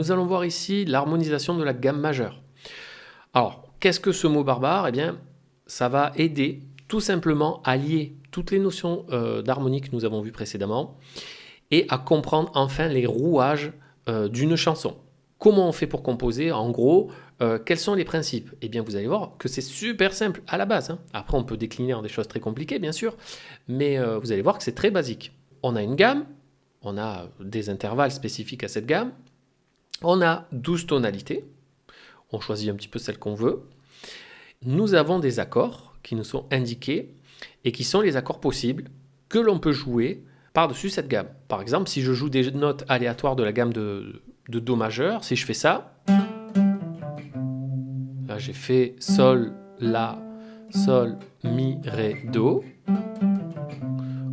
nous allons voir ici l'harmonisation de la gamme majeure. Alors, qu'est-ce que ce mot barbare? Eh bien, ça va aider tout simplement à lier toutes les notions d'harmonie que nous avons vues précédemment et à comprendre enfin les rouages d'une chanson. Comment on fait pour composer? En gros, quels sont les principes? Eh bien, vous allez voir que c'est super simple à la base, hein. Après, on peut décliner en des choses très compliquées, bien sûr, mais vous allez voir que c'est très basique. On a une gamme, on a des intervalles spécifiques à cette gamme, on a 12 tonalités, on choisit un petit peu celle qu'on veut. Nous avons des accords qui nous sont indiqués et qui sont les accords possibles que l'on peut jouer par-dessus cette gamme. Par exemple, si je joue des notes aléatoires de la gamme de Do majeur, si je fais ça, là j'ai fait Sol, La, Sol, Mi, Ré, Do,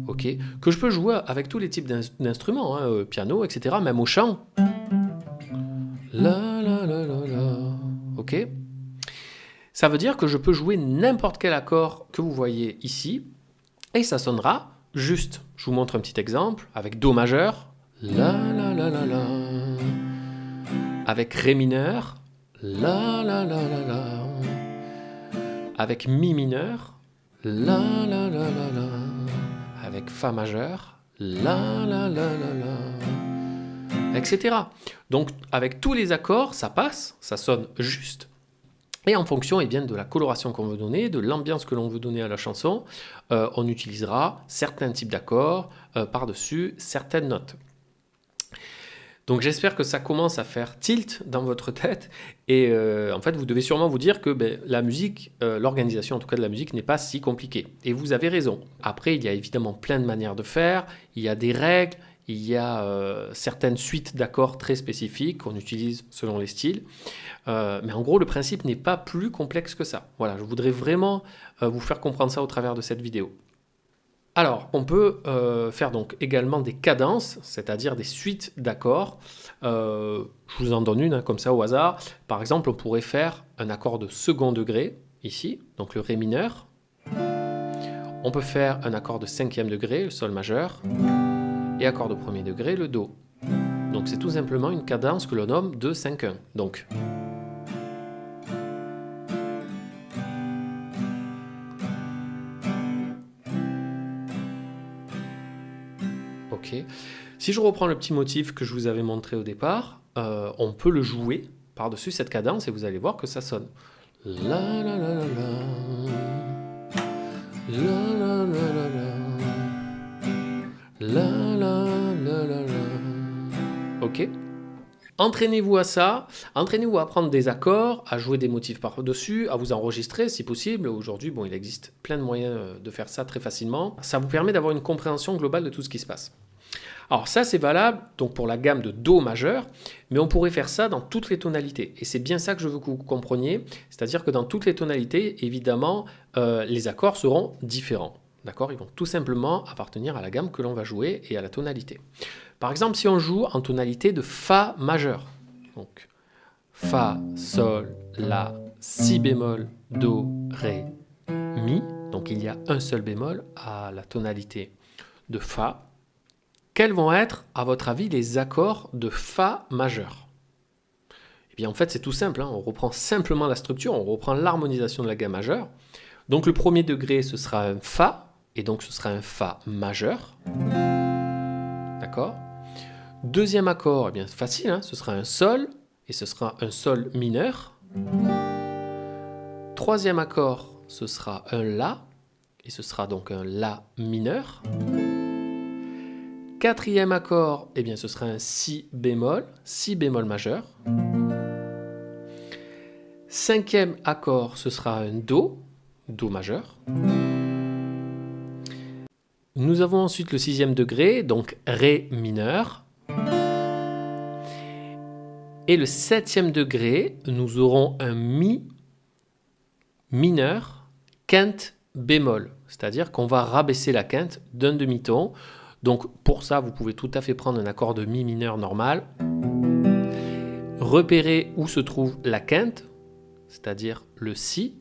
ok, que je peux jouer avec tous les types d'instruments, hein, piano, etc., même au chant. La, la, la, la, la, ok. Ça veut dire que je peux jouer n'importe quel accord que vous voyez ici, et ça sonnera juste. Je vous montre un petit exemple avec Do majeur, la la la la la, avec Ré mineur, la la la la la, avec Mi mineur, la la la la la, avec Fa majeur, la la la la la, etc. Donc avec tous les accords, ça passe, ça sonne juste. Et en fonction bien, de la coloration qu'on veut donner, de l'ambiance que l'on veut donner à la chanson, on utilisera certains types d'accords par-dessus certaines notes. Donc j'espère que ça commence à faire tilt dans votre tête et en fait vous devez sûrement vous dire que la musique, l'organisation en tout cas de la musique n'est pas si compliquée. Et vous avez raison. Après il y a évidemment plein de manières de faire, il y a des règles, il y a certaines suites d'accords très spécifiques qu'on utilise selon les styles. Mais en gros, le principe n'est pas plus complexe que ça. Voilà, je voudrais vraiment vous faire comprendre ça au travers de cette vidéo. Alors, on peut faire donc également des cadences, c'est-à-dire des suites d'accords. Je vous en donne une, hein, comme ça au hasard. Par exemple, on pourrait faire un accord de second degré, ici, donc le Ré mineur. On peut faire un accord de cinquième degré, le Sol majeur. Et accord de premier degré, le Do. Donc c'est tout simplement une cadence que l'on nomme 2-5-1. Donc ok. Si je reprends le petit motif que je vous avais montré au départ, on peut le jouer par-dessus cette cadence et vous allez voir que ça sonne. La la la la la. La la la la la. La la la la la. Ok. Entraînez-vous à ça, entraînez-vous à prendre des accords, à jouer des motifs par-dessus, à vous enregistrer si possible. Aujourd'hui, bon, il existe plein de moyens de faire ça très facilement. Ça vous permet d'avoir une compréhension globale de tout ce qui se passe. Alors ça, c'est valable donc pour la gamme de Do majeur, mais on pourrait faire ça dans toutes les tonalités. Et c'est bien ça que je veux que vous compreniez, c'est-à-dire que dans toutes les tonalités, évidemment, les accords seront différents. D'accord? Ils vont tout simplement appartenir à la gamme que l'on va jouer et à la tonalité. Par exemple, si on joue en tonalité de Fa majeur, donc Fa, Sol, La, Si bémol, Do, Ré, Mi, donc il y a un seul bémol à la tonalité de Fa, quels vont être, à votre avis, les accords de Fa majeur? Eh bien, en fait, c'est tout simple, hein. On reprend simplement la structure, on reprend l'harmonisation de la gamme majeure. Donc, le premier degré, ce sera un Fa, et donc ce sera un Fa majeur. D'accord? Deuxième accord, eh bien, c'est facile, hein, ce sera un Sol, et ce sera un Sol mineur. Troisième accord, ce sera un La, et ce sera donc un La mineur. Quatrième accord, eh bien, ce sera un Si bémol majeur. Cinquième accord, ce sera un Do, Do majeur. Nous avons ensuite le sixième degré, donc Ré mineur. Et le septième degré, nous aurons un Mi mineur, quinte bémol. C'est-à-dire qu'on va rabaisser la quinte d'un demi-ton. Donc pour ça, vous pouvez tout à fait prendre un accord de Mi mineur normal, repérer où se trouve la quinte, c'est-à-dire le Si,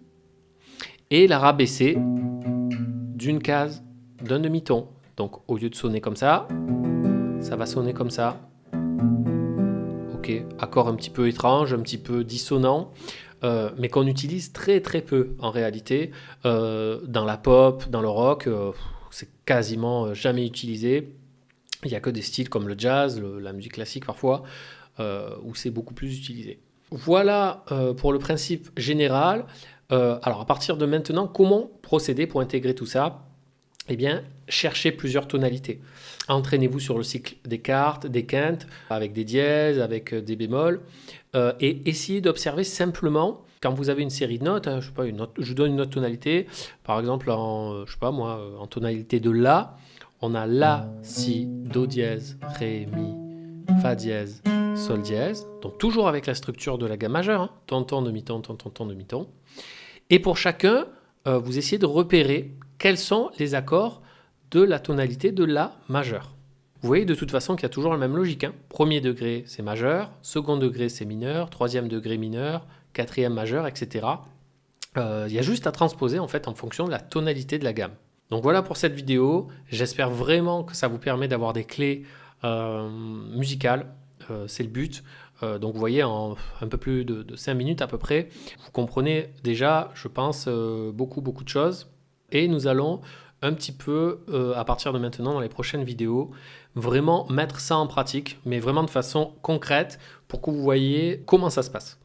et la rabaisser d'une case, d'un demi-ton. Donc au lieu de sonner comme ça va sonner comme ça. Ok. ok, accords un petit peu étranges, un petit peu dissonants, mais qu'on utilise très très peu en réalité. Dans la pop, dans le rock, c'est quasiment jamais utilisé. Il n'y a que des styles comme le jazz, la musique classique parfois, où c'est beaucoup plus utilisé. Voilà pour le principe général. Alors à partir de maintenant, comment procéder pour intégrer tout ça? Eh bien, cherchez plusieurs tonalités. Entraînez-vous sur le cycle des quartes, des quintes, avec des dièses, avec des bémols, et essayez d'observer simplement, quand vous avez une série de notes, hein, je sais pas, je donne une note tonalité, par exemple je sais pas moi, en tonalité de La, on a La, Si, Do dièse, Ré, Mi, Fa dièse, Sol dièse, donc toujours avec la structure de la gamme majeure, hein, ton, demi-ton, ton, demi-ton. Et pour chacun, vous essayez de repérer quels sont les accords de la tonalité de La majeur. Vous voyez de toute façon qu'il y a toujours la même logique. Hein. Premier degré, c'est majeur. Second degré, c'est mineur. Troisième degré, mineur. Quatrième, majeur, etc. Il y a juste à transposer en fait en fonction de la tonalité de la gamme. Donc voilà pour cette vidéo. J'espère vraiment que ça vous permet d'avoir des clés musicales. C'est le but. Donc vous voyez, en un peu plus de 5 minutes à peu près, vous comprenez déjà, je pense, beaucoup de choses. Et nous allons un petit peu, à partir de maintenant, dans les prochaines vidéos, vraiment mettre ça en pratique, mais vraiment de façon concrète, pour que vous voyez comment ça se passe.